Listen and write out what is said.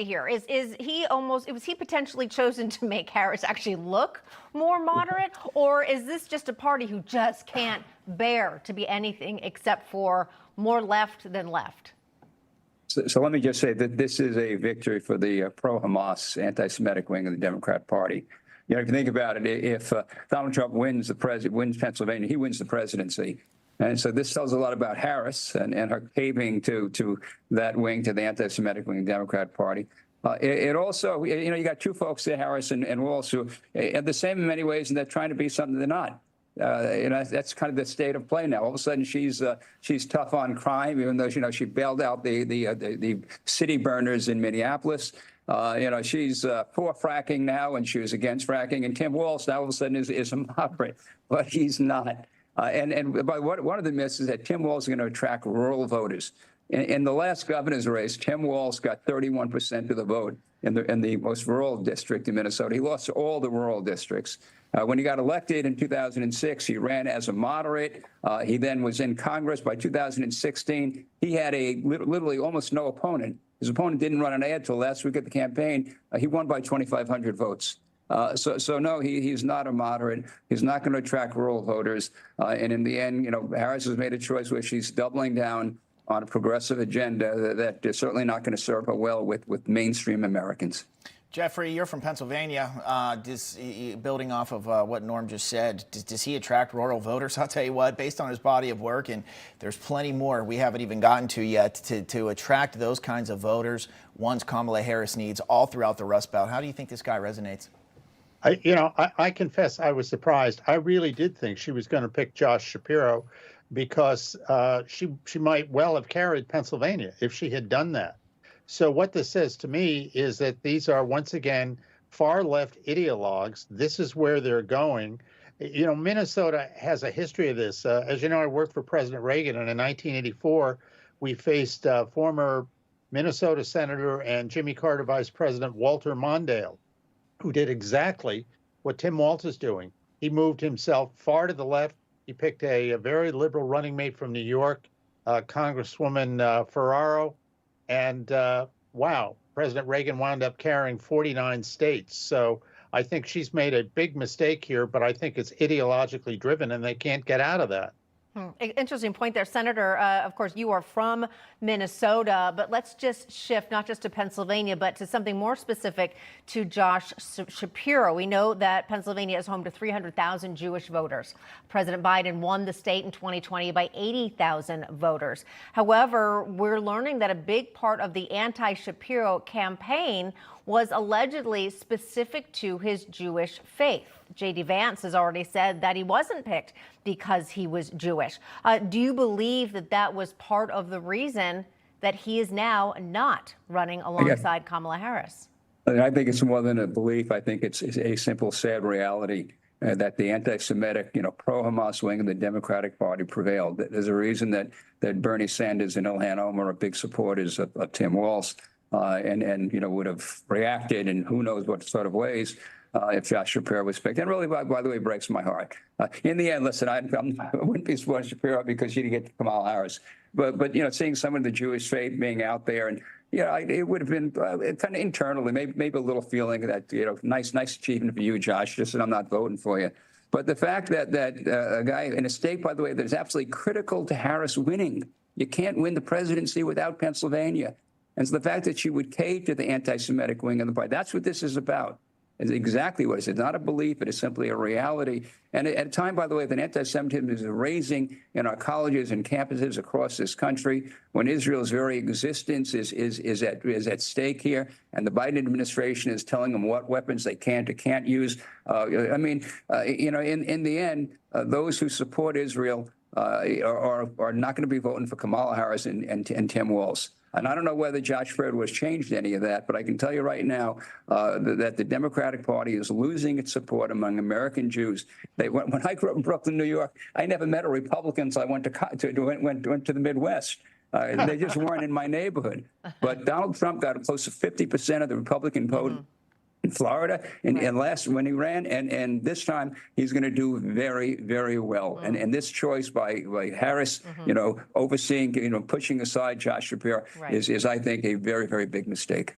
here? Is he almost, was he potentially chosen to make Harris actually look more moderate? Or is this just a party who just can't bear to be anything except for more left than left? So let me just say that this is a victory for the pro-Hamas, anti-Semitic wing of the Democrat Party. You know, if you think about it, if Donald Trump wins Pennsylvania, he wins the presidency. And so this tells a lot about Harris and her caving to that wing, to the anti-Semitic wing of the Democrat Party. It also, you know, you got two folks there, Harris and Walz, who are the same in many ways, and they're trying to be something they're not. You know, that's kind of the state of play now. All of a sudden, she's tough on crime, even though, you know, she bailed out the city burners in Minneapolis. You know, she's for fracking now, and she was against fracking. And Tim Walz now all of a sudden is a moderate, but he's not. One of the myths is that Tim Walz is going to attract rural voters. In the last governor's race, Tim Walz got 31% of the vote in the most rural district in Minnesota. He lost all the rural districts. When he got elected in 2006, he ran as a moderate. He then was in Congress by 2016. He had literally almost no opponent. His opponent didn't run an ad till last week at the campaign. He won by 2,500 votes. So no, he's not a moderate. He's not going to attract rural voters. And in the end, you know, Harris has made a choice where she's doubling down on a progressive agenda that is certainly not going to serve her well with mainstream Americans. Jeffrey, you're from Pennsylvania. Building off of what Norm just said, does he attract rural voters? I'll tell you what, based on his body of work, and there's plenty more we haven't even gotten to yet, to attract those kinds of voters, ones Kamala Harris needs all throughout the Rust Belt. How do you think this guy resonates? I confess I was surprised. I really did think she was going to pick Josh Shapiro because she might well have carried Pennsylvania if she had done that. So what this says to me is that these are, once again, far left ideologues. This is where they're going. You know, Minnesota has a history of this. As you know, I worked for President Reagan, and in 1984, we faced former Minnesota Senator and Jimmy Carter Vice President Walter Mondale, who did exactly what Tim Walz is doing. He moved himself far to the left. He picked a very liberal running mate from New York, Congresswoman Ferraro. And wow, President Reagan wound up carrying 49 states. So I think she's made a big mistake here, but I think it's ideologically driven, and they can't get out of that. Interesting point there, Senator. Of course, you are from Minnesota, but let's just shift not just to Pennsylvania, but to something more specific, to Josh Shapiro. We know that Pennsylvania is home to 300,000 Jewish voters. President Biden won the state in 2020 by 80,000 voters. However, we're learning that a big part of the anti-Shapiro campaign was allegedly specific to his Jewish faith. J.D. Vance has already said that he wasn't picked because he was Jewish. Do you believe that that was part of the reason that he is now not running alongside Kamala Harris? I think it's more than a belief. I think it's a simple, sad reality that the anti-Semitic, you know, pro-Hamas wing of the Democratic Party prevailed. There's a reason that Bernie Sanders and Ilhan Omar are big supporters of Tim Walz. And you know, would have reacted in who knows what sort of ways if Josh Shapiro was picked. And really, by the way, breaks my heart. In the end, listen, I wouldn't be supporting Shapiro because she didn't get Kamala Harris. But you know, seeing some of the Jewish faith being out there, and you know, it would have been kind of internally, maybe a little feeling that, you know, nice achievement for you, Josh, just that I'm not voting for you. But the fact that a guy in a state, by the way, that is absolutely critical to Harris winning, you can't win the presidency without Pennsylvania. And so the fact that she would cave to the anti-Semitic wing of the party, that's what this is about. It's exactly what it is. It's not a belief. It is simply a reality. And at a time, by the way, that anti-Semitism is raising in our colleges and campuses across this country, when Israel's very existence is at stake here, and the Biden administration is telling them what weapons they can or can't use. I mean, you know, in the end, those who support Israel are not going to be voting for Kamala Harris and Tim Walz. And I don't know whether Josh Shapiro has changed any of that, but I can tell you right now that the Democratic Party is losing its support among American Jews. When I grew up in Brooklyn, New York, I never met a Republican until I went to the Midwest. They just weren't in my neighborhood. But Donald Trump got close to 50% of the Republican vote in Florida, and when he ran, and this time he's going to do very, very well. And this choice by Harris, you know, overseeing, you know, pushing aside Josh Shapiro is I think, a very, very big mistake.